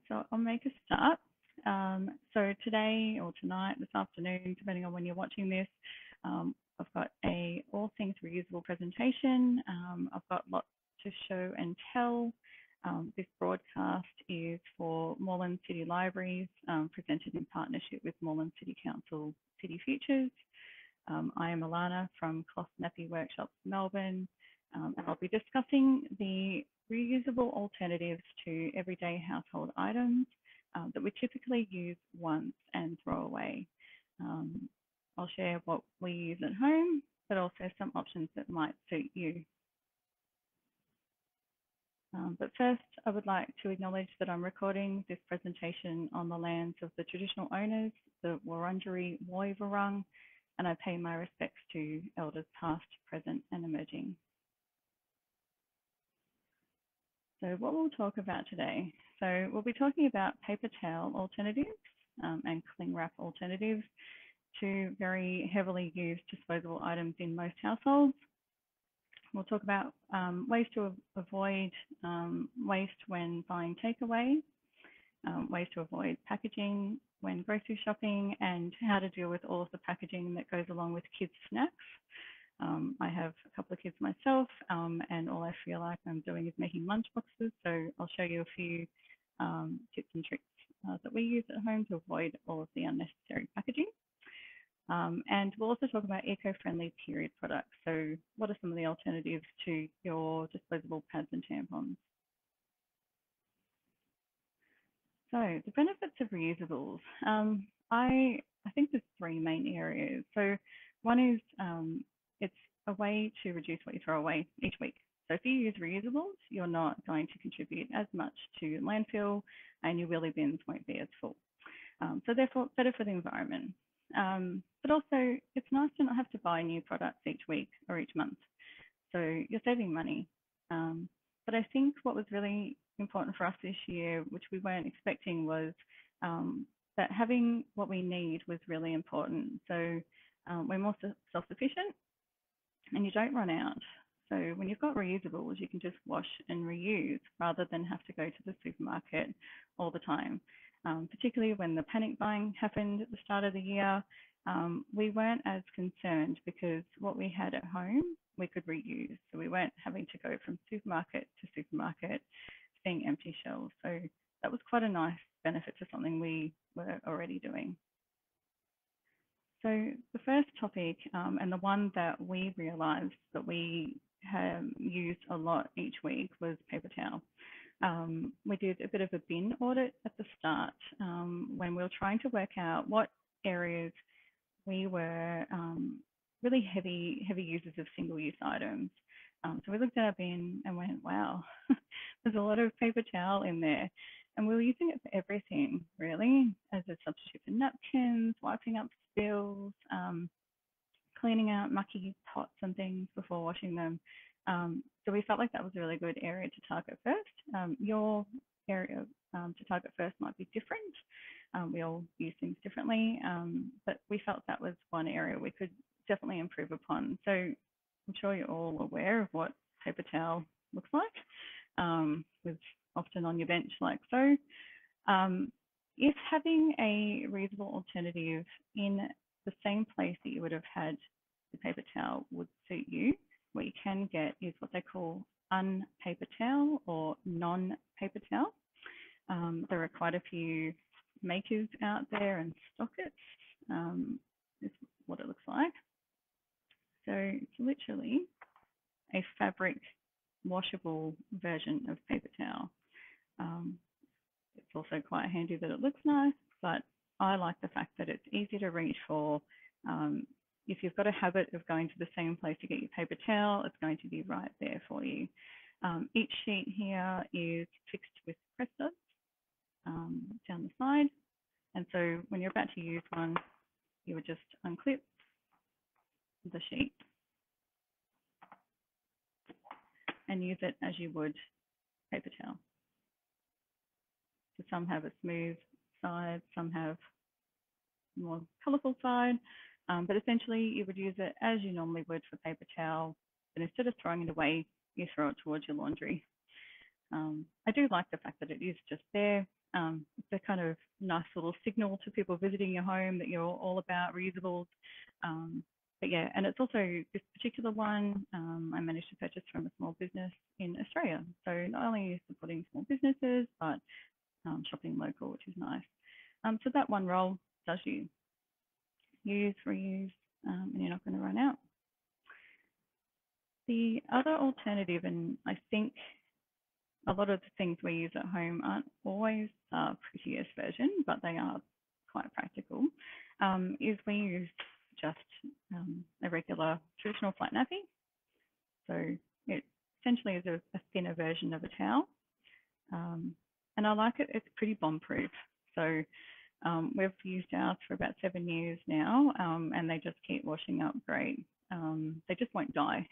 So I'll make a start. So today or tonight, this afternoon, depending on when you're watching this, I've got a all things reusable presentation. I've got lots to show and tell. This broadcast is for Moreland City Libraries, presented in partnership with Moreland City Council City Futures. I am Alana from Cloth Nappy Workshops Melbourne, and I'll be discussing the reusable alternatives to everyday household items that we typically use once and throw away. I'll share what we use at home, but also some options that might suit you. But first, I would like to acknowledge that I'm recording this presentation on the lands of the traditional owners, the Wurundjeri Woi-wurrung, and I pay my respects to elders past, present, and emerging. So what we'll talk about today. So we'll be talking about paper towel alternatives and cling wrap alternatives to very heavily used disposable items in most households. We'll talk about ways to avoid waste when buying takeaway, ways to avoid packaging when grocery shopping, and how to deal with all of the packaging that goes along with kids' snacks. I have a couple of kids myself, and all I feel like I'm doing is making lunch boxes. So I'll show you a few tips and tricks that we use at home to avoid all of the unnecessary packaging. And we'll also talk about eco-friendly period products. So what are some of the alternatives to your disposable pads and tampons? So the benefits of reusables. I think there's three main areas. So one is it's a way to reduce what you throw away each week. So if you use reusables, you're not going to contribute as much to landfill and your wheelie bins won't be as full. So therefore, better for the environment. But also, it's nice to not have to buy new products each week or each month. So you're saving money. But I think what was really important for us this year, which we weren't expecting, was that having what we need was really important. So we're more self-sufficient and you don't run out. So when you've got reusables, you can just wash and reuse rather than have to go to the supermarket all the time. Particularly when the panic buying happened at the start of the year, we weren't as concerned because what we had at home, we could reuse. So we weren't having to go from supermarket to supermarket, seeing empty shelves. So that was quite a nice benefit to something we were already doing. So the first topic, and the one that we realised that we have used a lot each week, was paper towel. We did a bit of a bin audit at the start when we were trying to work out what areas we were really heavy users of single-use items. So we looked at our bin and went, wow, there's a lot of paper towel in there. And we were using it for everything, really, as a substitute for napkins, wiping up spills, cleaning out mucky pots and things before washing them. So we felt like that was a really good area to target first. Your area to target first might be different. We all use things differently, but we felt that was one area we could definitely improve upon. So I'm sure you're all aware of what paper towel looks like, with often on your bench like so. If having a reusable alternative in the same place that you would have had the paper towel would suit you, what you can get is what they call unpaper towel or non-paper towel. There are quite a few makers out there and stockets. This is what it looks like. So it's literally a fabric washable version of paper towel. It's also quite handy that it looks nice, but I like the fact that it's easy to reach for. If you've got a habit of going to the same place to get your paper towel, it's going to be right there for you. Each sheet here is fixed with press studs down the side. And so when you're about to use one, you would just unclip the sheet and use it as you would paper towel. So some have a smooth side, some have more colourful side, but essentially you would use it as you normally would for paper towel, but instead of throwing it away, you throw it towards your laundry. I do like the fact that it is just there. It's a kind of nice little signal to people visiting your home that you're all about reusables. But yeah, and it's also this particular one I managed to purchase from a small business in Australia. So not only supporting small businesses, but shopping local, which is nice. So that one roll does you use, reuse, and you're not going to run out. The other alternative, and I think a lot of the things we use at home aren't always the prettiest version, but they are quite practical, is we use just a regular traditional flat nappy. So it essentially is a thinner version of a towel. And I like it, it's pretty bomb-proof. So we've used ours for about 7 years now, and they just keep washing up great. They just won't die.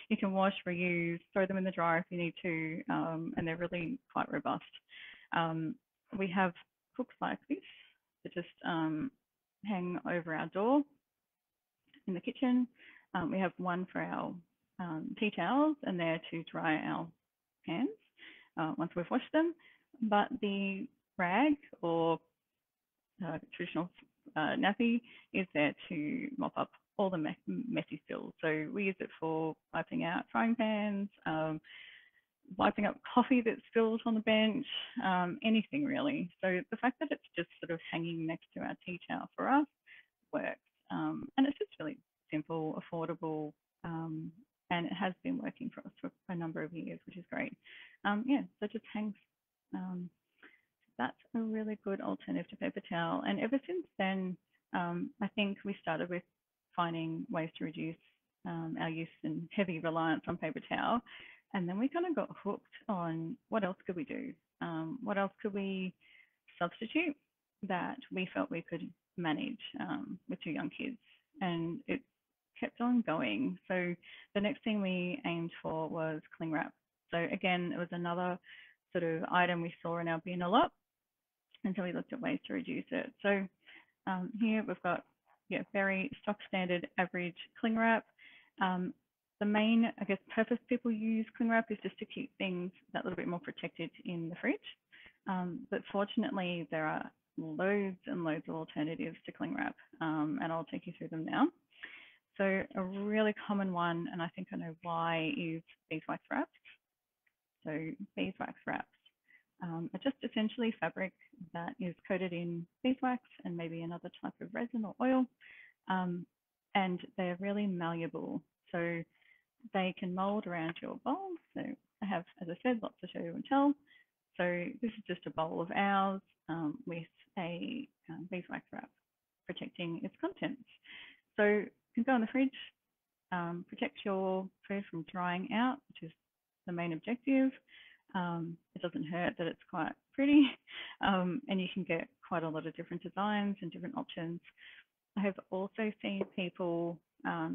You can wash, reuse, throw them in the dryer if you need to, and they're really quite robust. We have hooks like this that just hang over our door in the kitchen. We have one for our tea towels, and they're to dry our hands once we've washed them. But the rag or traditional nappy is there to mop up all the messy spills. So we use it for wiping out frying pans, wiping up coffee that's spilled on the bench, anything really. So the fact that it's just sort of hanging next to our tea towel for us works. And it's just really simple, affordable, and it has been working for us for a number of years, which is great. Yeah, so it just hangs. That's a really good alternative to paper towel. And ever since then, I think we started with finding ways to reduce our use and heavy reliance on paper towel. And then we kind of got hooked on what else could we do? What else could we substitute that we felt we could manage with 2 young kids? And it kept on going. So the next thing we aimed for was cling wrap. So again, it was another sort of item we saw in our bin a lot. And so we looked at ways to reduce it. So here we've got very stock standard average cling wrap. The main, I guess, purpose people use cling wrap is just to keep things that little bit more protected in the fridge. But fortunately, there are loads and loads of alternatives to cling wrap, and I'll take you through them now. So a really common one, and I think I know why, is beeswax wraps. So beeswax wraps are just essentially fabric that is coated in beeswax and maybe another type of resin or oil, and they're really malleable. So they can mold around your bowl. So I have, as I said, lots to show you and tell. So this is just a bowl of ours with a beeswax wrap protecting its contents. So it can go in the fridge, protect your food from drying out, which is the main objective. It doesn't hurt that it's quite pretty, and you can get quite a lot of different designs and different options. I have also seen people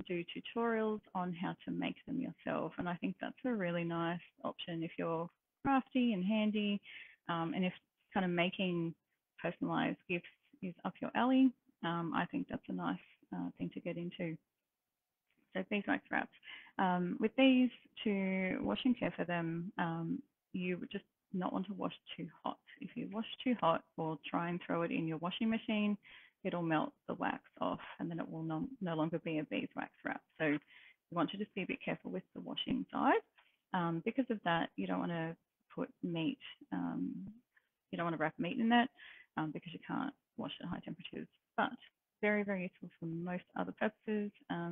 do tutorials on how to make them yourself, and I think that's a really nice option if you're crafty and handy, and if kind of making personalized gifts is up your alley. I think that's a nice thing to get into. So beeswax wraps. With these, to wash and care for them, you would just not want to wash too hot. If you wash too hot or try and throw it in your washing machine, it'll melt the wax off and then it will no longer be a beeswax wrap. So you want to just be a bit careful with the washing side. Because of that, you don't want to put meat, you don't want to wrap meat in that because you can't wash at high temperatures. But very, very useful for most other purposes,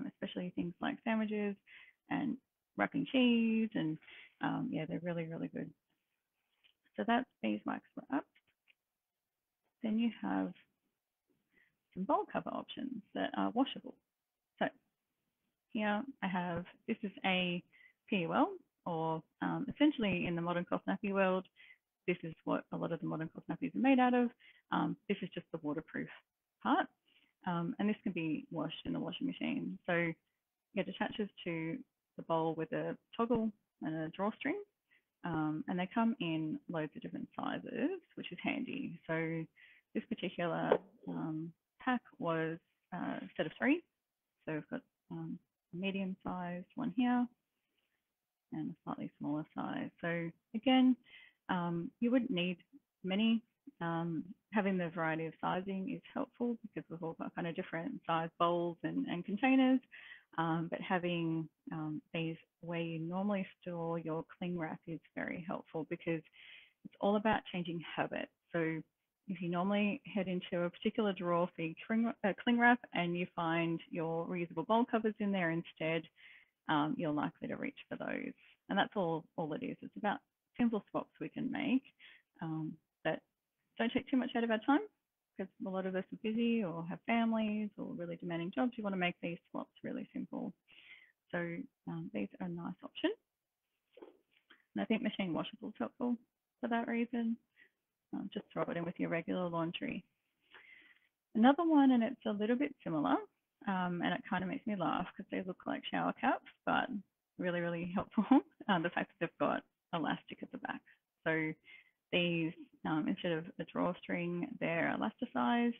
especially things like sandwiches and wrapping cheese. And yeah, they're really, really good. So that's beeswax wrap. Then you have some bowl cover options that are washable. So here I have, this is a PUL, or essentially in the modern cloth nappy world, this is what a lot of the modern cloth nappies are made out of. This is just the waterproof part. And this can be washed in the washing machine. So it attaches to the bowl with a toggle and a drawstring. And they come in loads of different sizes, which is handy. So this particular pack was a set of 3. So we've got a medium sized one here and a slightly smaller size. So again, you wouldn't need many Having the variety of sizing is helpful because we've all got kind of different size bowls and containers. But having these where you normally store your cling wrap is very helpful because it's all about changing habits. So if you normally head into a particular drawer for your cling wrap and you find your reusable bowl covers in there instead, you're likely to reach for those. And that's all it is. It's about simple swaps we can make that don't take too much out of our time because a lot of us are busy or have families or really demanding jobs. You want to make these swaps really simple. So these are a nice option. And I think machine washable is helpful for that reason. Just throw it in with your regular laundry. Another one, and it's a little bit similar, and it kind of makes me laugh because they look like shower caps, but really, really helpful. The fact that they've got elastic at the back. So these, instead of a drawstring, they're elasticized,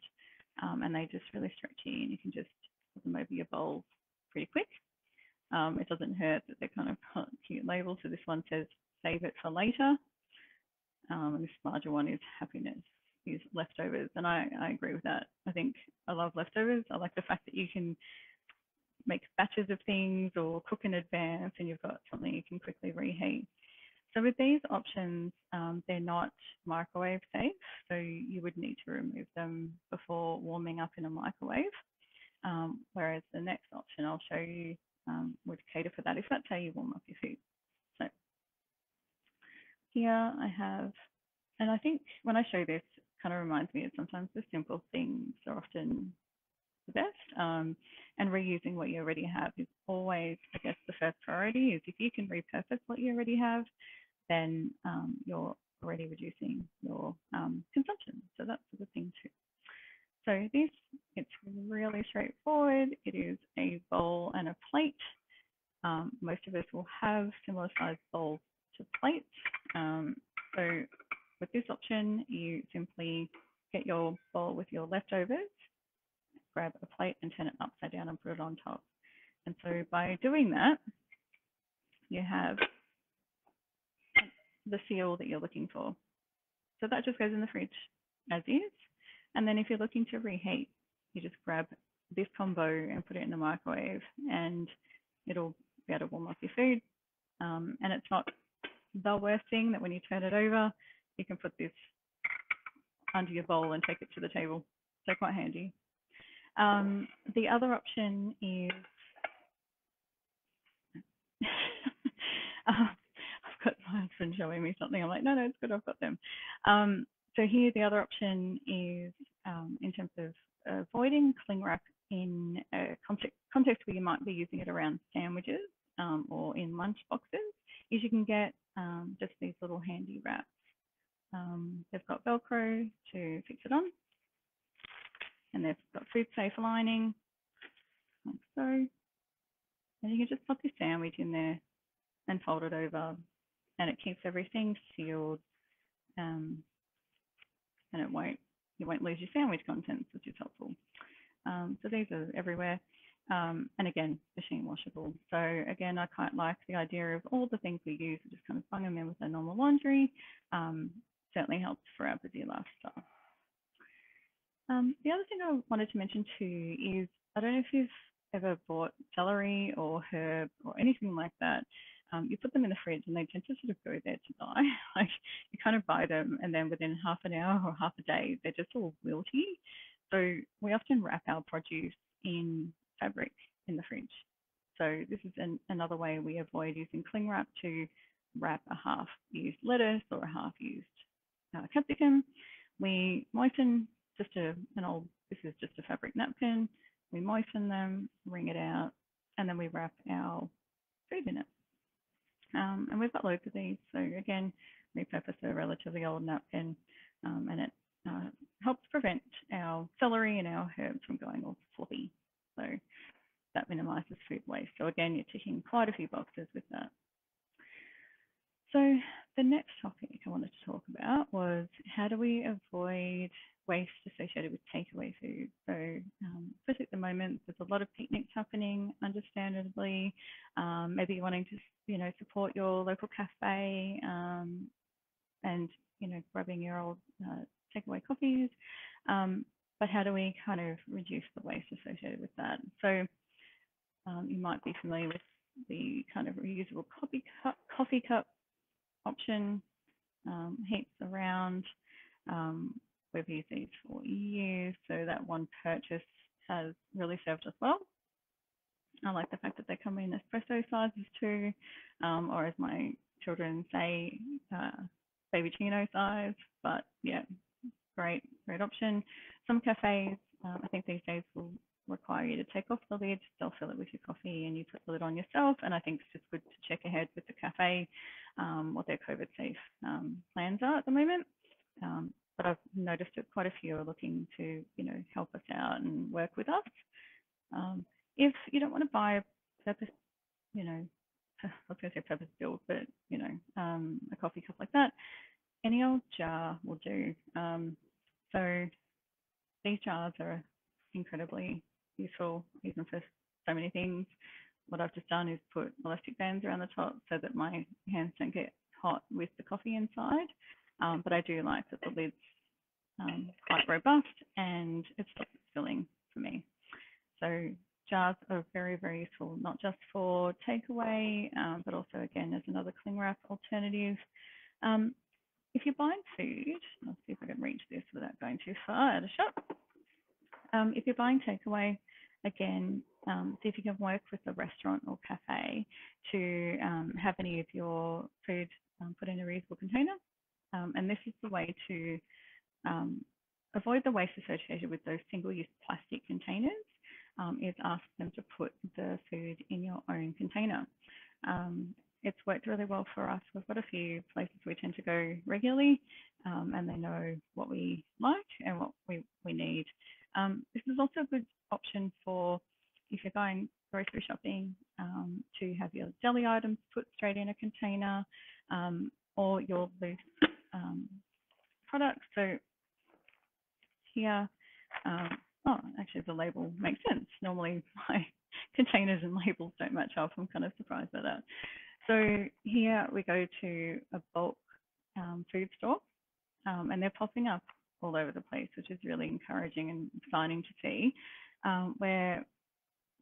and they just really stretchy, and you can just put them over your bowl pretty quick. It doesn't hurt that they're kind of cute labels. So this one says, save it for later. And this larger one is happiness, is leftovers. And I agree with that. I think I love leftovers. I like the fact that you can make batches of things or cook in advance and you've got something you can quickly reheat. So with these options, they're not microwave safe. So you would need to remove them before warming up in a microwave. Whereas the next option I'll show you would cater for that if that's how you warm up your food. So here I have, and I think when I show this, it kind of reminds me of sometimes the simple things are often the best. And reusing what you already have is always, I guess, the first priority is if you can repurpose what you already have, then you're already reducing your consumption. So that's a good thing too. So this, it's really straightforward. It is a bowl and a plate. Most of us will have similar sized bowls to plates. So with this option, you simply get your bowl with your leftovers, grab a plate and turn it upside down and put it on top. And so by doing that, you have the seal that you're looking for. So that just goes in the fridge as is. And then if you're looking to reheat, you just grab this combo and put it in the microwave and it'll be able to warm up your food. And it's not the worst thing that when you turn it over, you can put this under your bowl and take it to the table. So quite handy. The other option is, I've got my husband showing me something. I'm like, no, it's good, I've got them. So here the other option is in terms of avoiding cling wrap in a context where you might be using it around sandwiches or in lunch boxes, is you can get just these little handy wraps. They've got Velcro to fix it on, and they've got food safe lining, like so. And you can just pop your sandwich in there and fold it over, and it keeps everything sealed, and you won't lose your sandwich contents, which is helpful. So these are everywhere. And again, machine washable. So again, I quite like the idea of all the things we use, just kind of bung them in with our normal laundry. Certainly helps for our busy lifestyle. The other thing I wanted to mention too is, I don't know if you've ever bought celery or herb or anything like that. You put them in the fridge and they tend to sort of go there to die. Like you kind of buy them and then within half an hour or half a day, they're just all wilty. So we often wrap our produce in fabric in the fridge. So this is another way we avoid using cling wrap to wrap a half-used lettuce or a half-used capsicum. We moisten just this is just a fabric napkin. We moisten them, wring it out, and then we wrap our food in it. And we've got loads of these. So again, repurpose a relatively old napkin, and it helps prevent our celery and our herbs from going all floppy. So that minimises food waste. So again, you're ticking quite a few boxes with that. So the next topic I wanted to talk about was how do we avoid waste associated with takeaway food. So especially at the moment, there's a lot of picnics happening, understandably. Maybe you're wanting to, support your local cafe and grabbing your old takeaway coffees. But how do we kind of reduce the waste associated with that? So you might be familiar with the kind of reusable coffee cup option, heaps around. We've used these for years, so that one purchase has really served us well. I like the fact that they come in espresso sizes too, or as my children say, baby chino size. But yeah, great option. Some cafes, I think these days will require you to take off the lid. They'll fill it with your coffee and you put the lid on yourself. And I think it's just good to check ahead with the cafe what their COVID safe plans are at the moment. But I've noticed that quite a few are looking to, help us out and work with us. If you don't want to buy a purpose, I was going to say purpose built, but a coffee cup like that, any old jar will do. So these jars are incredibly useful, even for so many things. What I've just done is put elastic bands around the top so that my hands don't get hot with the coffee inside. But I do like that the lid's quite robust and it stops spilling for me. So jars are very, very useful, not just for takeaway, but also, again, as another cling wrap alternative. If you're buying food, I'll see if I can reach this without going too far out of shot. If you're buying takeaway, again, see if you can work with a restaurant or cafe to have any of your food put in a reusable container. And this is the way to avoid the waste associated with those single-use plastic containers, is ask them to put the food in your own container. It's worked really well for us. We've got a few places we tend to go regularly, and they know what we like and what we need. This is also a good option for if you're going grocery shopping, to have your deli items put straight in a container, or your loose products. So here, actually the label makes sense. Normally my containers and labels don't match up. I'm kind of surprised by that. So here we go to a bulk food store, and they're popping up all over the place, which is really encouraging and exciting to see. Where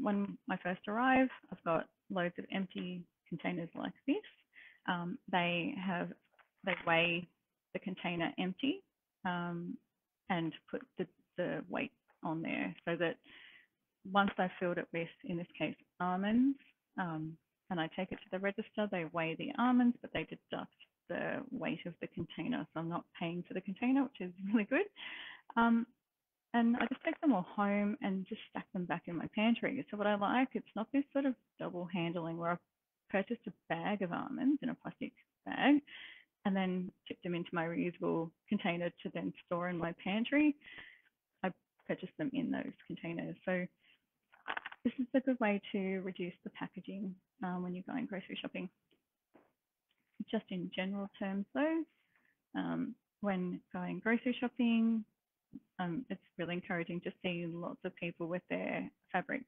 when I first arrive, I've got loads of empty containers like this. They weigh the container empty and put the weight on there, so that once I've filled it with, in this case, almonds, and I take it to the register, they weigh the almonds, but they deduct the weight of the container. So I'm not paying for the container, which is really good. And I just take them all home and just stack them back in my pantry. So what I like, it's not this sort of double handling where I've purchased a bag of almonds in a plastic bag and then tip them into my reusable container to then store in my pantry. I purchase them in those containers. So this is a good way to reduce the packaging when you're going grocery shopping. Just in general terms though, when going grocery shopping, it's really encouraging to see lots of people with their fabric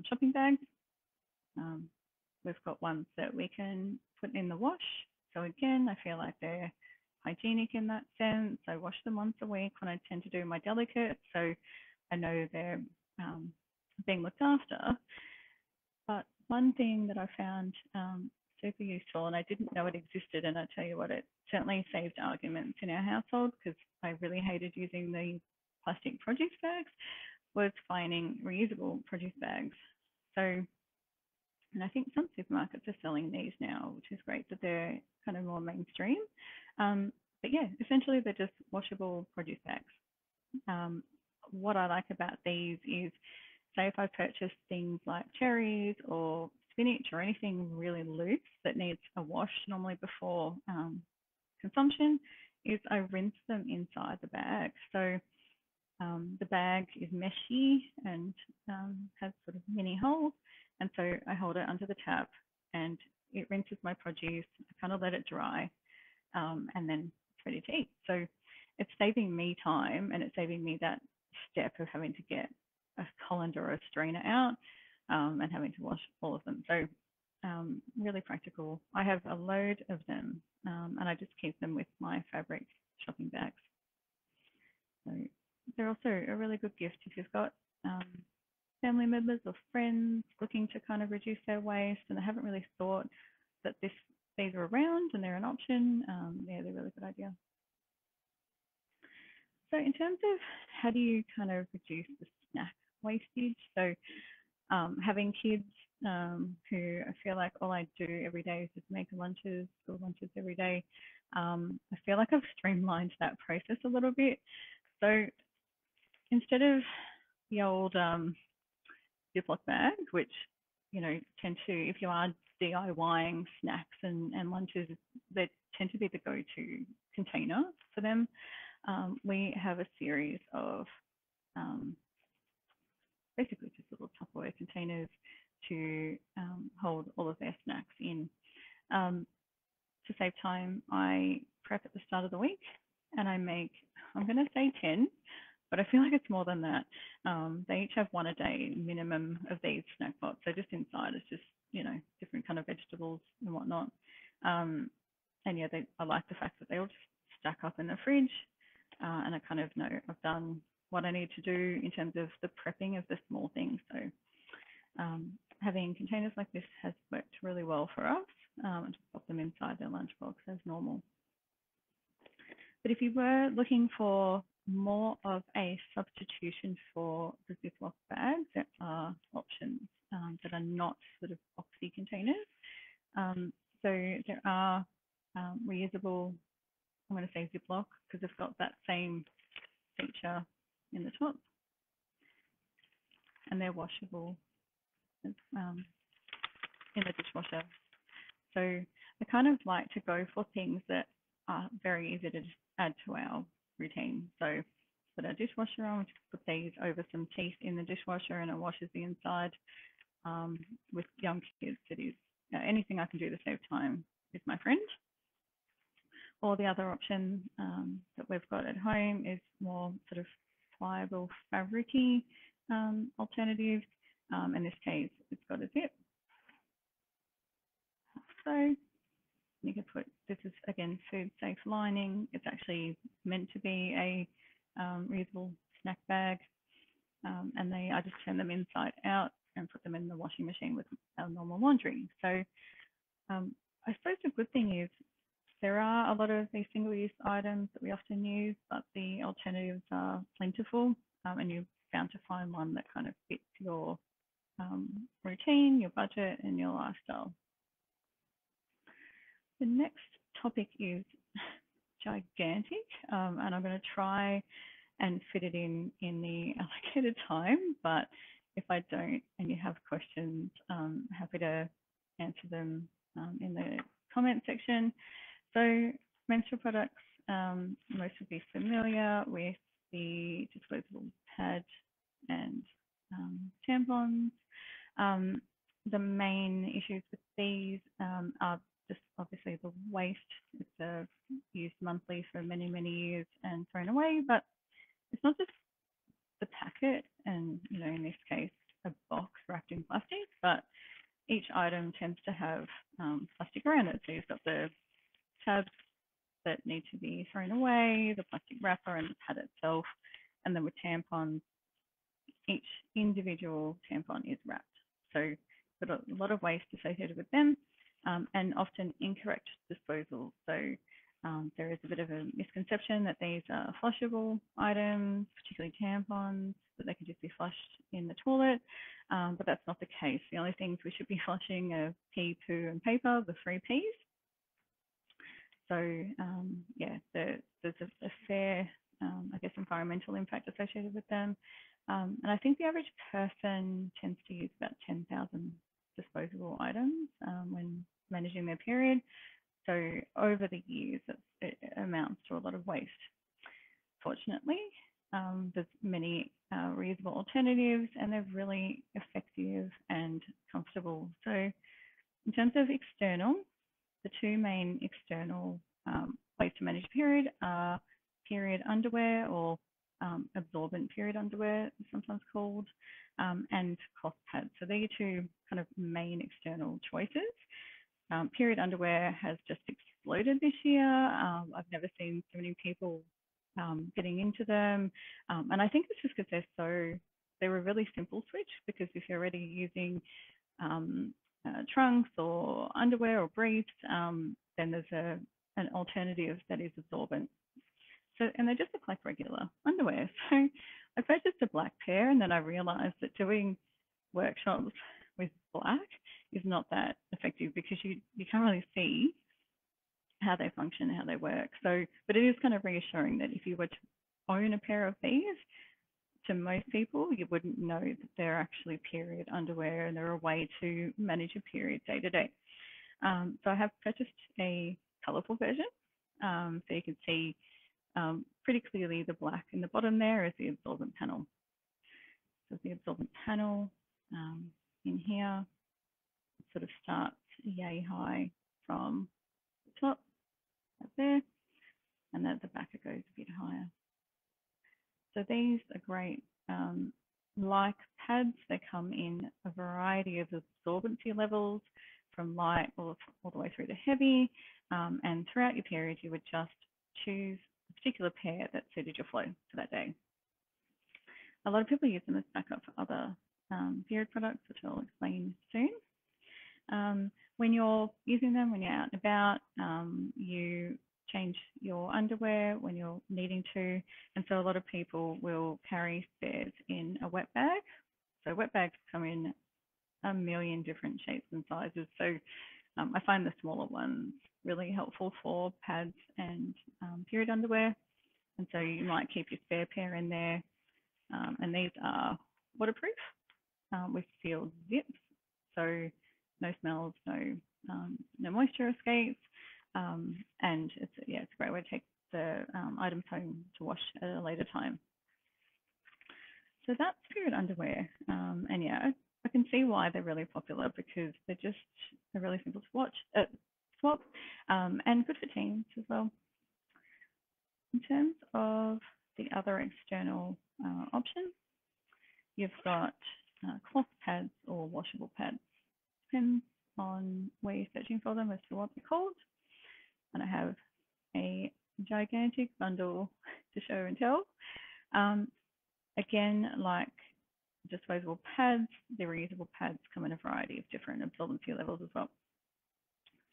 shopping bags. We've got ones that we can put in the wash. So again, I feel like they're hygienic in that sense. I wash them once a week when I tend to do my delicates, so I know they're being looked after. But one thing that I found super useful, and I didn't know it existed, and I tell you what, it certainly saved arguments in our household because I really hated using the plastic produce bags, was finding reusable produce bags. So, and I think some supermarkets are selling these now, which is great that they're kind of more mainstream. But yeah, essentially they're just washable produce bags. What I like about these is, say if I purchase things like cherries or spinach or anything really loose that needs a wash normally before consumption, is I rinse them inside the bag. So the bag is meshy and has sort of mini holes, and so I hold it under the tap and it rinses my produce. I kind of let it dry, and then it's ready to eat. So it's saving me time, and it's saving me that step of having to get a colander or a strainer out and having to wash all of them. So really practical. I have a load of them, and I just keep them with my fabric shopping bags. So they're also a really good gift if you've got family members or friends looking to kind of reduce their waste and they haven't really thought that these are around and they're an option. Yeah, they're a really good idea. So in terms of how do you kind of reduce the snack wastage? So having kids who I feel like all I do every day is just make lunches, school lunches every day. I feel like I've streamlined that process a little bit. So instead of the old Ziploc bags, which tend to, if you are DIYing snacks and lunches, they tend to be the go-to container for them. We have a series of basically just little Tupperware containers to hold all of their snacks in. To save time, I prep at the start of the week and I make, I'm going to say 10, but I feel like it's more than that. They each have one a day minimum of these snack pots. So just inside it's just, different kind of vegetables and whatnot. And yeah, I like the fact that they all just stack up in the fridge. And I kind of know I've done what I need to do in terms of the prepping of the small things. So having containers like this has worked really well for us. And just pop them inside their lunchbox as normal. But if you were looking for more of a substitution for the Ziploc bags, there are options that are not sort of boxy containers. So there are reusable, I'm going to say Ziploc, because they've got that same feature in the top, and they're washable in the dishwasher. So I kind of like to go for things that are very easy to add to our routine. So put our dishwasher on, just put these over some teeth in the dishwasher and it washes the inside. With young kids, it is anything I can do to save time is my friend. Or the other option that we've got at home is more sort of pliable fabricy alternatives. In this case, it's got a zip. So you can put, this is again food safe lining. It's actually meant to be a reusable snack bag. And I just turn them inside out and put them in the washing machine with our normal laundry. So I suppose the good thing is there are a lot of these single-use items that we often use, but the alternatives are plentiful, and you're bound to find one that kind of fits your routine, your budget, and your lifestyle. The next topic is gigantic, and I'm going to try and fit it in the allocated time, but if I don't and you have questions, I'm happy to answer them in the comment section. So menstrual products, most would be familiar with the disposable pad and tampons. The main issues with these are just obviously the waste. It's used monthly for many, many years and thrown away, but it's not just the packet and, in this case, a box wrapped in plastic, but each item tends to have plastic around it. So you've got the tabs that need to be thrown away, the plastic wrapper and the pad itself, and then with tampons, each individual tampon is wrapped. So got a lot of waste associated with them, and often incorrect disposal. So there is a bit of a misconception that these are flushable items, particularly tampons, that they can just be flushed in the toilet, but that's not the case. The only things we should be flushing are pee, poo, and paper, the 3 Ps. So yeah, there's a fair, I guess, environmental impact associated with them. And I think the average person tends to use about 10,000 disposable items when managing their period. So over the years, it amounts to a lot of waste. Fortunately, there's many reusable alternatives and they're really effective and comfortable. So in terms of external, the two main external ways to manage period are period underwear, or absorbent period underwear, sometimes called, and cloth pads. So they're two kind of main external choices. Period underwear has just exploded this year. I've never seen so many people getting into them. And I think it's just because they're a really simple switch, because if you're already using um, trunks or underwear or briefs, then there's an alternative that is absorbent. So, and they just look like regular underwear. So I purchased a black pair, and then I realized that doing workshops with black is not that effective, because you can't really see how they function, how they work. So, but it is kind of reassuring that if you were to own a pair of these, to most people, you wouldn't know that they're actually period underwear and they're a way to manage your period day to day. So I have purchased a colorful version. So you can see pretty clearly the black in the bottom there is the absorbent panel. So the absorbent panel in here sort of starts yay high from the top up there, and at the back it goes a bit higher. So these are great. Like pads, they come in a variety of absorbency levels, from light all the way through to heavy. And throughout your period, you would just choose a particular pair that suited your flow for that day. A lot of people use them as backup for other period products, which I'll explain soon. When you're using them, when you're out and about, you change your underwear when you're needing to. And so a lot of people will carry spares in a wet bag. So wet bags come in a million different shapes and sizes. So I find the smaller ones really helpful for pads and period underwear. And so you might keep your spare pair in there. And these are waterproof with sealed zips. So no smells, no moisture escapes. And it's a great way to take the items home to wash at a later time. So that's period underwear. And yeah, I can see why they're really popular, because they're really simple to swap, and good for teens as well. In terms of the other external options, you've got cloth pads or washable pads. Depends on where you're searching for them as to what they're called. And I have a gigantic bundle to show and tell. Again, like disposable pads, the reusable pads come in a variety of different absorbency levels as well.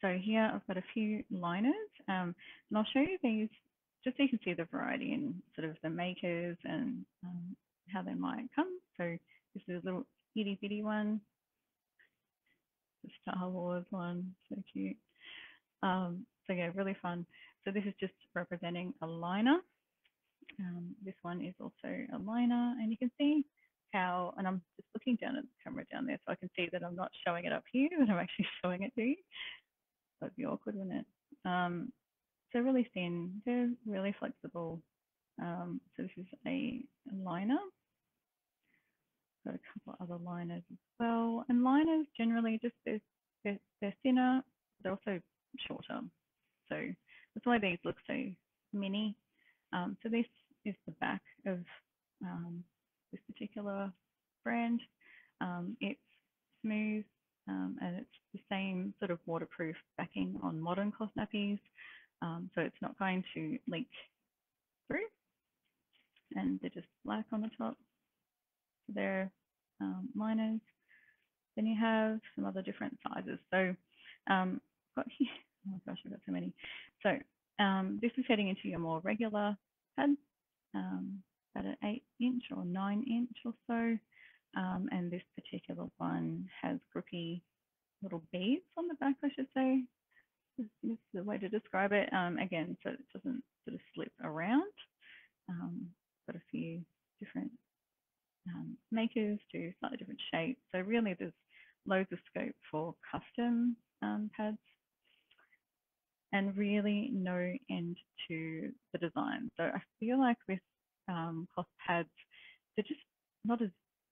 So here I've got a few liners, and I'll show you these just so you can see the variety in sort of the makers and how they might come. So this is a little itty bitty one, the Star Wars one, so cute. So yeah, really fun. So this is just representing a liner. This one is also a liner, and you can see how, and I'm just looking down at the camera down there, so I can see that I'm not showing it up here, but I'm actually showing it to you. That'd be awkward, wouldn't it? So really thin, they're really flexible. So this is a liner. Got a couple of other liners as well, and liners generally just they're thinner, they're also shorter. So that's why these look so mini. So this is the back of this particular brand. It's smooth, and it's the same sort of waterproof backing on modern cloth nappies. So it's not going to leak through. And they're just black on the top. So they're liners. Then you have some other different sizes. So got here, oh my gosh, I've got so many. So this is heading into your more regular pad, about an 8-inch or 9-inch or so. And this particular one has grippy little beads on the back, I should say. This is the way to describe it. Again, so it doesn't sort of slip around. Got a few different makers to slightly different shapes. So really there's loads of scope for custom pads, and really no end to the design. So I feel like with cloth pads, they're just not as,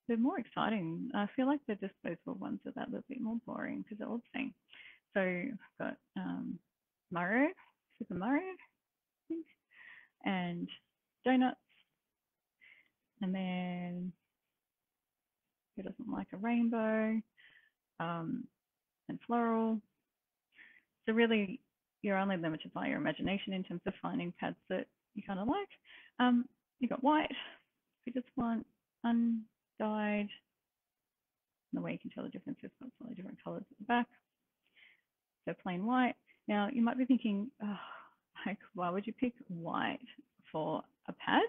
they're more exciting. I feel like the disposable ones are that little bit more boring because they're all the same. So I've got Mario, Super Mario, I think, and donuts, and then who doesn't like a rainbow, and floral. So really you're only limited by your imagination in terms of finding pads that you kind of like. You've got white, if you just want undyed. The way you can tell the difference is got slightly different colors at the back. So plain white. Now you might be thinking, oh, like, why would you pick white for a pad?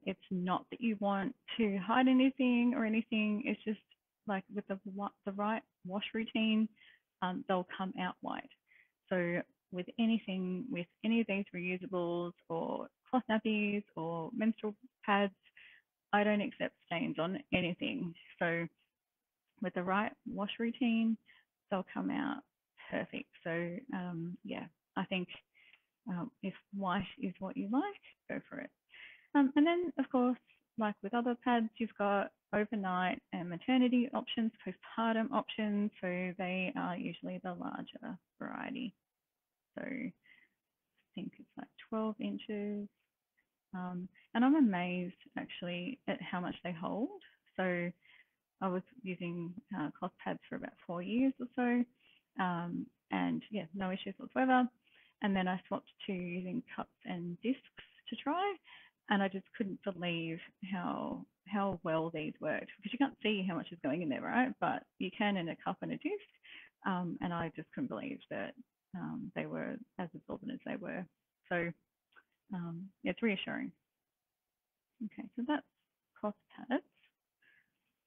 It's not that you want to hide anything or anything. It's just like with the right wash routine, they'll come out white. So with anything, with any of these reusables or cloth nappies or menstrual pads, I don't accept stains on anything. So with the right wash routine, they'll come out perfect. So yeah, I think if white is what you like, go for it. And then, of course, like with other pads, you've got overnight and maternity options, postpartum options. So they are usually the larger variety. So I think it's like 12 inches. And I'm amazed actually at how much they hold. So I was using cloth pads for about 4 years or so. And yeah, no issues whatsoever. And then I swapped to using cups and discs to try. And I just couldn't believe how well these worked, because you can't see how much is going in there, right? But you can in a cup and a disc. And I just couldn't believe that they were as absorbent as they were. So yeah, it's reassuring. Okay, so that's cloth pads.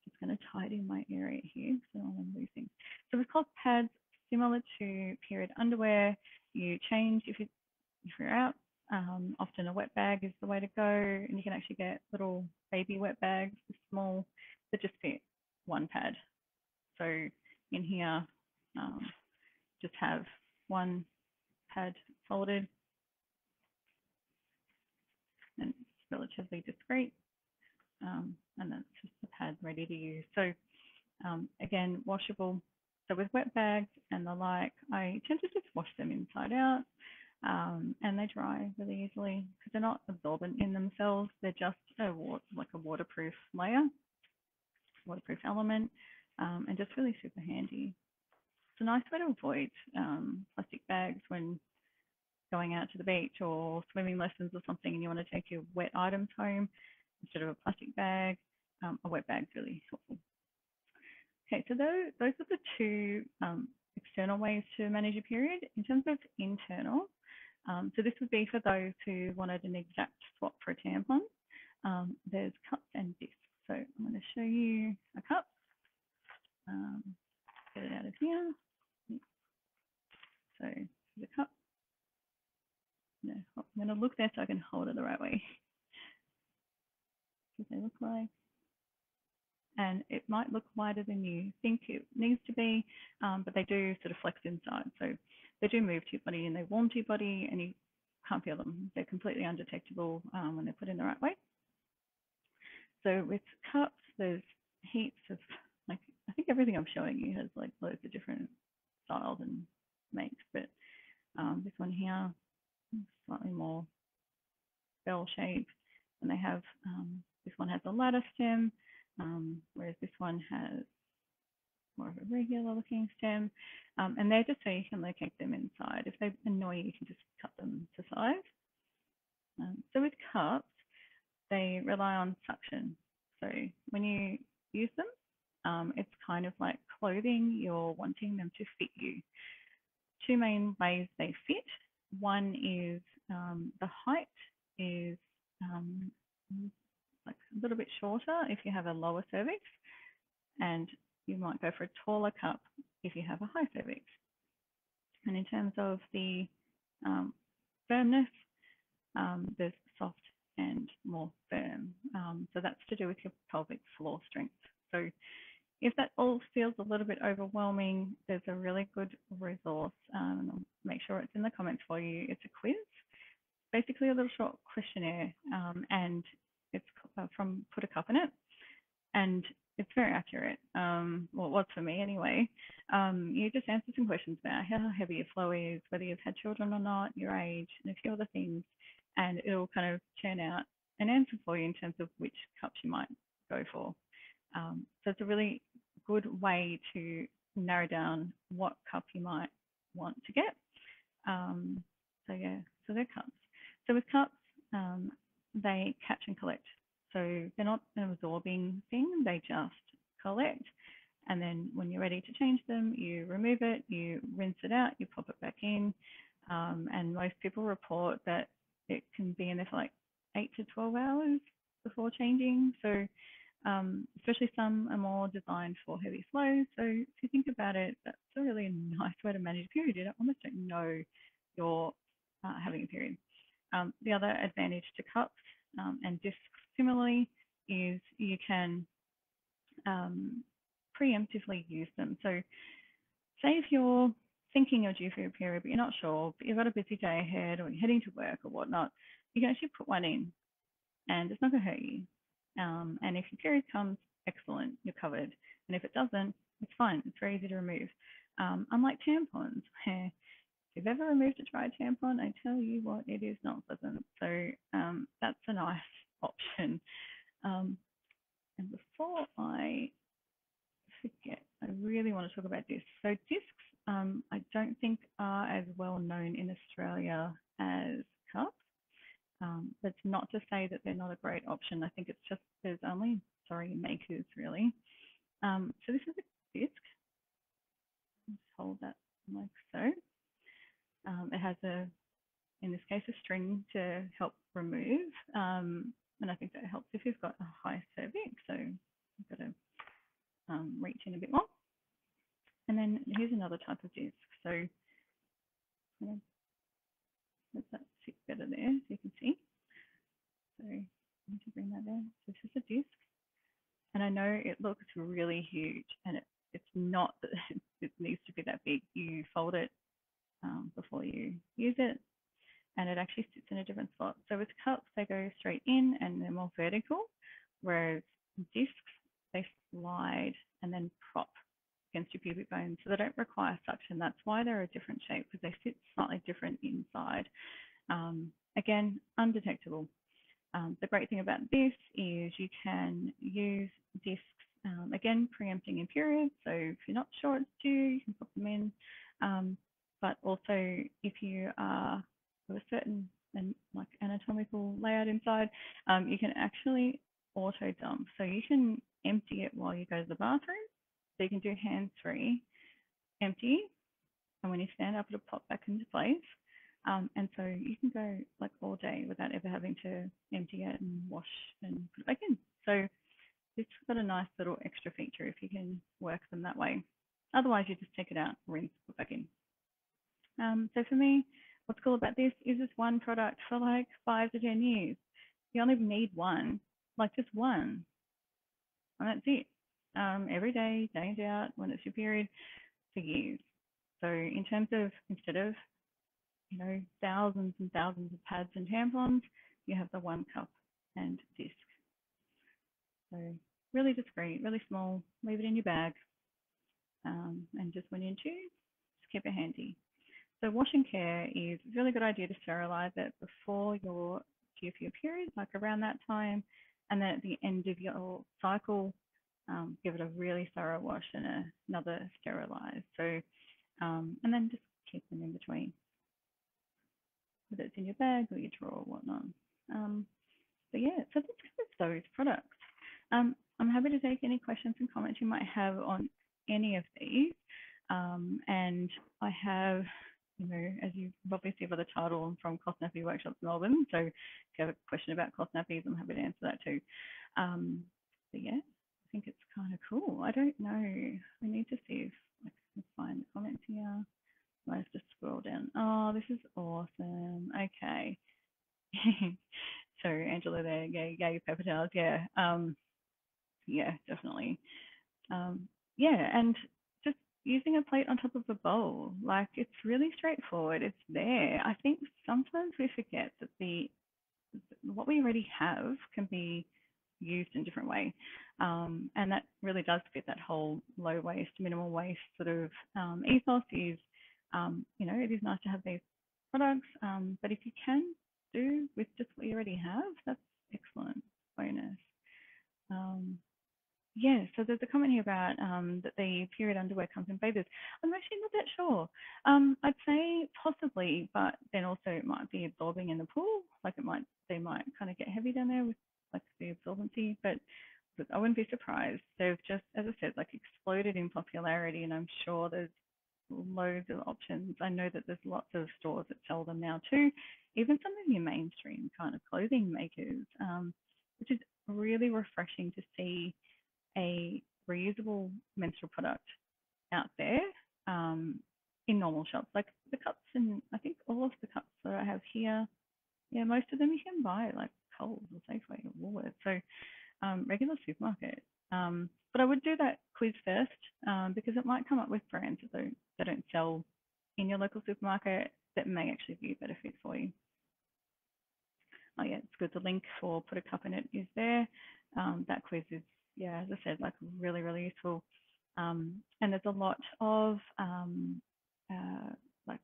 Just going to tidy my area here so I'm losing. So with cloth pads, similar to period underwear, you change if you're out. Often a wet bag is the way to go, and you can actually get little baby wet bags, small, that just fit one pad. So in here, just have one pad folded, and it's relatively discreet. And that's just the pad ready to use. So again, washable. So with wet bags and the like, I tend to just wash them inside out, and they dry really easily because they're not absorbent in themselves. They're just like a waterproof layer, waterproof element, and just really super handy. It's a nice way to avoid plastic bags when going out to the beach or swimming lessons or something, and you want to take your wet items home instead of a plastic bag. A wet bag's really helpful. Okay, so those are the two external ways to manage your period. In terms of internal, so this would be for those who wanted an exact swap for a tampon. There's cups and discs. So I'm going to show you a cup. Get it out of here. So the cup. No, I'm going to look there so I can hold it the right way. What they look like. And it might look wider than you think it needs to be, but they do sort of flex inside. So they do move to your body and they warm to your body, and you can't feel them. They're completely undetectable when they're put in the right way. So with cups, there's heaps of, like, I think everything I'm showing you has like loads of different styles and makes, but this one here, slightly more bell shaped, and they have, this one has a ladder stem, whereas this one has more of a regular looking stem, and they're just so you can locate them inside. If they annoy you, you can just cut them to size. So with cups, they rely on suction. So when you use them, it's kind of like clothing. You're wanting them to fit you. Two main ways they fit. One is the height is like a little bit shorter if you have a lower cervix, and you might go for a taller cup if you have a high cervix. And in terms of the firmness, there's soft and more firm. So that's to do with your pelvic floor strength. So if that all feels a little bit overwhelming, there's a really good resource. I'll make sure it's in the comments for you. It's a quiz, basically a little short questionnaire, and it's from Put a Cup in It. And it's very accurate. Well, it was for me anyway. You just answer some questions about how heavy your flow is, whether you've had children or not, your age, and a few other things. And it'll kind of churn out an answer for you in terms of which cups you might go for. So it's a really good way to narrow down what cup you might want to get. So yeah, so they're cups. So with cups, they catch and collect. So they're not an absorbing thing, they just collect. And then when you're ready to change them, you remove it, you rinse it out, you pop it back in. And most people report that it can be in there for like 8 to 12 hours before changing. So especially some are more designed for heavy flows. So if you think about it, that's a really nice way to manage a period. You almost don't know you're having a period. The other advantage to cups and discs similarly is you can preemptively use them. So say if you're thinking you're due for your period, but you're not sure, but you've got a busy day ahead or you're heading to work or whatnot, you can actually put one in and it's not going to hurt you. And if your period comes, excellent, you're covered. And if it doesn't, it's fine. It's very easy to remove. Unlike tampons, if you've ever removed a dry tampon, I tell you what, it is not pleasant. So that's a nice option. And before I forget, I really want to talk about discs. So discs, I don't think are as well known in Australia as cups. That's not to say that they're not a great option. I think it's just there's only makers really. So this is a disc. Just hold that like so. It has in this case, a string to help remove. And I think that helps if you've got a high cervix. So you've got to reach in a bit more. And then here's another type of disc. So let that sit better there so you can see. So I need to bring that there. So this is a disc. And I know it looks really huge and it's not that it needs to be that big. You fold it before you use it and it actually sits in a different spot. So with cups, they go straight in and they're more vertical, whereas discs, they slide and then prop against your pubic bone. So they don't require suction. That's why they're a different shape because they sit slightly different inside. Again, undetectable. The great thing about this is you can use discs, again, preempting in periods. So if you're not sure it's due, you can put them in. But also if you are of a certain like anatomical layout inside, you can actually auto dump. So you can empty it while you go to the bathroom. So you can do hands-free, empty, and when you stand up, it'll pop back into place. And so you can go like all day without ever having to empty it and wash and put it back in. So it's got a nice little extra feature if you can work them that way. Otherwise, you just take it out, rinse, put back in. So for me, what's cool about this is this one product for like 5 to 10 years. You only need one, like just one, and that's it. Every day, day in, day out, when it's your period, for years. So in terms of, instead of thousands and thousands of pads and tampons, you have the one cup and disc. So really discreet, really small, leave it in your bag. And just when you choose, just keep it handy. So wash and care is a really good idea to sterilize it before you're due for your period, like around that time. And then at the end of your cycle, give it a really thorough wash and another sterilize. So, and then just keep them in between, whether it's in your bag or your drawer or whatnot. But yeah, so that's kind of those products. I'm happy to take any questions and comments you might have on any of these. And I have, as you probably see by the title, I'm from Cloth Nappy Workshops Melbourne. So if you have a question about cloth nappies, I'm happy to answer that too. But yeah, I think it's kind of cool. I don't know. I need to see if I can find the comments here. I have to scroll down. Oh, this is awesome. Okay. So Angela there, yeah, your paper towels, yeah. Yeah, definitely. Yeah, and just using a plate on top of a bowl, like it's really straightforward. It's there. I think sometimes we forget that what we already have can be used in a different way. And that really does fit that whole low waste, minimal waste sort of ethos is, it is nice to have these products, but if you can do with just what you already have, that's excellent bonus. Yeah, so there's a comment here about that the period underwear comes in bathers. I'm actually not that sure. I'd say possibly, but then also it might be absorbing in the pool. Like they might kind of get heavy down there with like the absorbency. But I wouldn't be surprised. They've just, as I said, like exploded in popularity, and I'm sure there's loads of options. I know that there's lots of stores that sell them now too, even some of your mainstream kind of clothing makers, which is really refreshing to see a reusable menstrual product out there in normal shops. Like the cups, and I think all of the cups that I have here, yeah, most of them you can buy like Coles or Safeway or Woolworths. So regular supermarket. But I would do that quiz first because it might come up with brands that don't sell in your local supermarket that may actually be a better fit for you. Oh yeah, it's good. The link for Put a Cup in It is there. That quiz is, yeah, as I said, like really, really useful. And there's a lot of like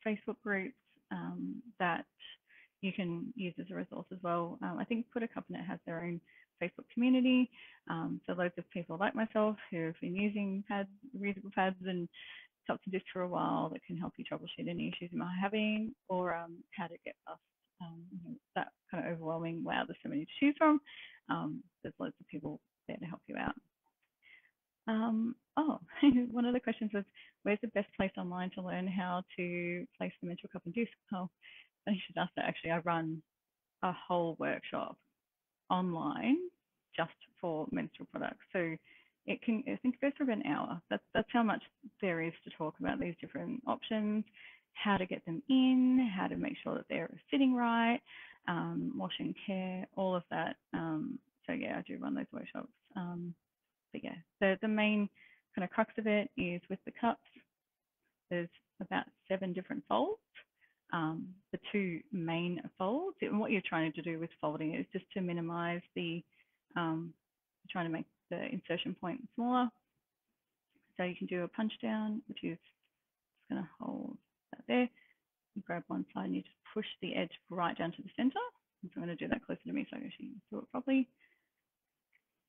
Facebook groups that you can use as a resource as well. I think Put a Cup in It has their own Facebook community. So loads of people like myself who have been using pads, reusable pads and cups and discs for a while that can help you troubleshoot any issues you might be having, or how to get past that kind of overwhelming, wow, there's so many to choose from. There's loads of people there to help you out. Oh, one of the questions was, where's the best place online to learn how to place the menstrual cup and disc? Oh, I should ask that actually. I run a whole workshop online just for menstrual products. So I think it goes for about an hour. That's how much there is to talk about these different options, how to get them in, how to make sure that they're sitting right, wash and care, all of that. So yeah, I do run those workshops. But yeah, the main kind of crux of it is with the cups. There's about 7 different folds. The 2 main folds, and what you're trying to do with folding is just to minimize trying to make the insertion point smaller. So you can do a punch down, which is just going to hold that there. You grab one side and you just push the edge right down to the center. So I'm going to do that closer to me so I can actually do it properly.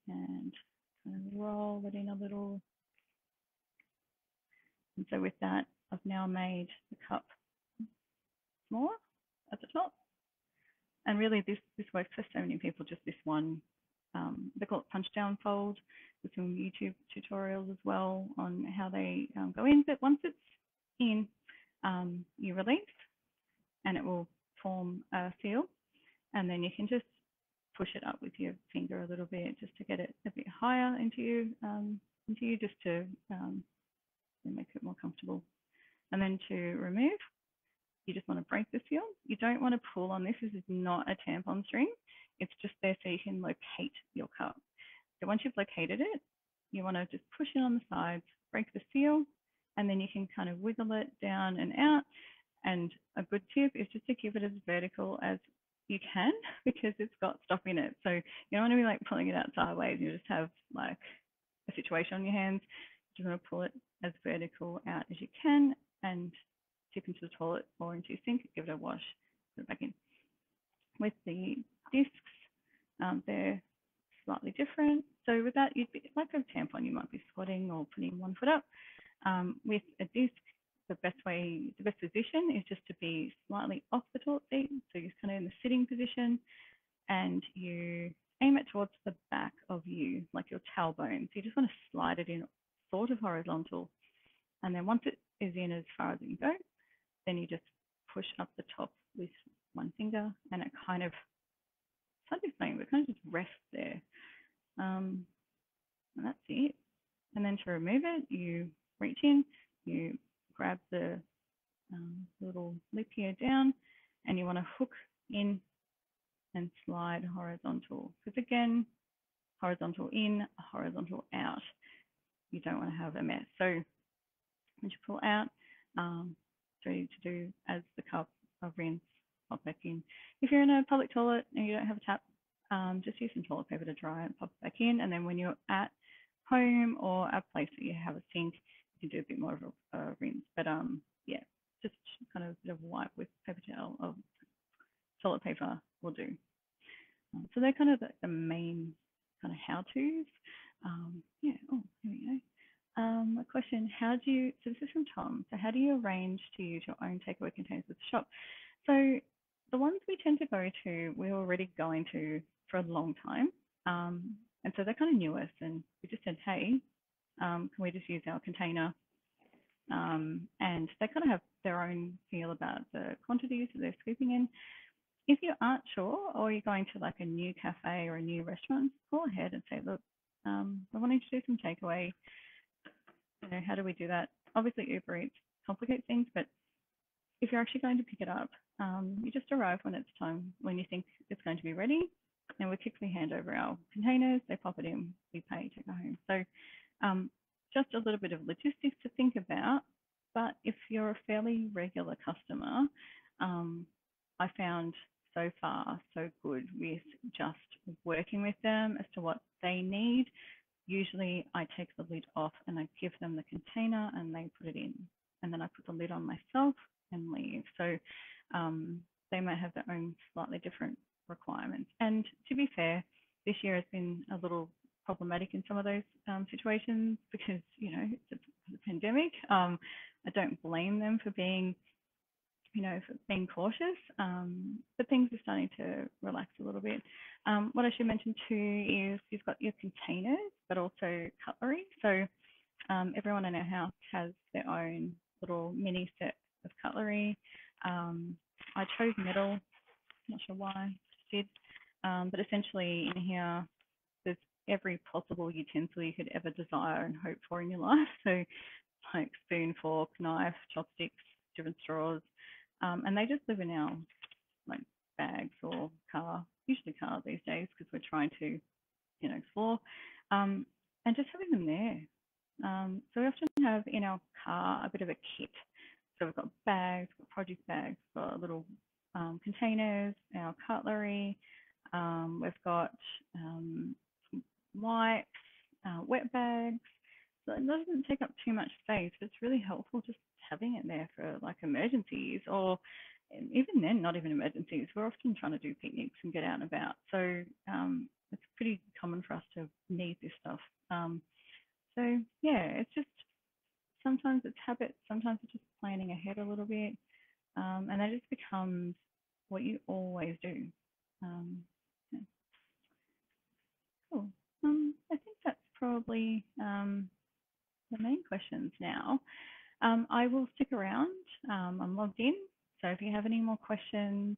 And kind of roll it in a little. And so with that, I've now made the cup smaller at the top. And really this works for so many people, just this one. They call it punch down fold. There's some YouTube tutorials as well on how they go in. But once it's in, you release and it will form a seal. And then you can just push it up with your finger a little bit just to get it a bit higher into you just to make it more comfortable. And then to remove, you just want to break the seal. You don't want to pull on this. This is not a tampon string. It's just there so you can locate your cup. So once you've located it, you want to just push it on the sides, break the seal, and then you can kind of wiggle it down and out. And a good tip is just to keep it as vertical as you can because it's got stuff in it. So you don't want to be like pulling it out sideways. You just have like a situation on your hands. You want to pull it as vertical out as you can and tip into the toilet or into your sink, give it a wash, put it back in. With the discs, they're slightly different. So with that, you'd be like a tampon, you might be squatting or putting one foot up. With a disc, the best position is just to be slightly off the toilet seat. So you're kind of in the sitting position and you aim it towards the back of you, like your tailbone. So you just want to slide it in sort of horizontal. And then once it is in as far as you can go, then you just push up the top with one finger and it kind of, it's hard to explain, but it kind of just rests there. And that's it. And then to remove it, you reach in, you grab the little lip here down, and you want to hook in and slide horizontal. Because again, horizontal in, horizontal out. You don't want to have a mess. So once you pull out, it's ready to do as the cup of rinse, pop back in. If you're in a public toilet and you don't have a tap, just use some toilet paper to dry and pop it back in. And then when you're at home or a place that you have a sink, you can do a bit more of a rinse. But yeah, just kind of a bit of wipe with paper towel or toilet paper will do. So they're kind of the main kind of how-tos. Yeah, oh, here we go. A question, so this is from Tom. So how do you arrange to use your own takeaway containers with the shop? So the ones we tend to go to, we're already going to for a long time. And so they're kind of newest, and we just said, hey, can we just use our container? And they kind of have their own feel about the quantities that they're scooping in. If you aren't sure, or you're going to like a new cafe or a new restaurant, call ahead and say, look, we're wanting to do some takeaway. You know, how do we do that? Obviously, Uber Eats complicates things, but if you're actually going to pick it up, you just arrive when it's time, when you think it's going to be ready, and we quickly hand over our containers. They pop it in, we pay, take it home. So just a little bit of logistics to think about. But if you're a fairly regular customer, I found so far so good with just working with them as to what they need. Usually I take the lid off and I give them the container and they put it in. And then I put the lid on myself and leave. So they might have their own slightly different requirements. And to be fair, this year has been a little problematic in some of those situations because, you know, it's a pandemic. I don't blame them for being, you know, for being cautious, but things are starting to relax a little bit. What I should mention too is you've got your containers, but also cutlery. So everyone in our house has their own little mini set of cutlery. I chose metal, not sure why, just did. But essentially in here, there's every possible utensil you could ever desire and hope for in your life. So like spoon, fork, knife, chopsticks, different straws. And they just live in our like bags or car, usually car these days because we're trying to, you know, explore. And just having them there. So we often have in our car a bit of a kit. So we've got bags, we've got produce bags, we've got little containers, our cutlery. We've got wipes, wet bags. So it doesn't take up too much space. It's really helpful just having it there for like emergencies, or even then, not even emergencies. We're often trying to do picnics and get out and about. So it's pretty common for us to need this stuff. So yeah, it's just sometimes it's habit, sometimes it's just planning ahead a little bit, and that just becomes what you always do. Yeah. Cool. I think that's probably the main questions now. I will stick around. I'm logged in, so if you have any more questions,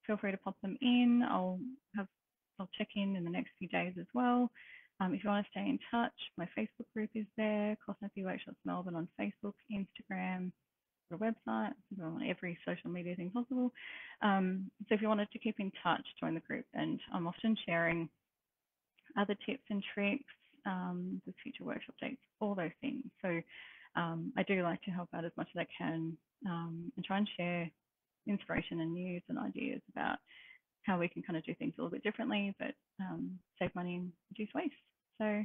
feel free to pop them in. I'll check in the next few days as well. If you want to stay in touch, my Facebook group is there, Cloth-Nappy Workshops Melbourne on Facebook, Instagram, the website, on every social media thing possible. So if you wanted to keep in touch, join the group, and I'm often sharing other tips and tricks, the future workshop dates, all those things. So I do like to help out as much as I can and try and share inspiration and news and ideas about how we can kind of do things a little bit differently, but save money and reduce waste. So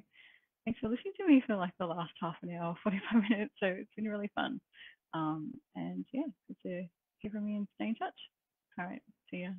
thanks for listening to me for like the last half an hour, 45 minutes. So it's been really fun. And yeah, good to hear from you and stay in touch. All right, see ya.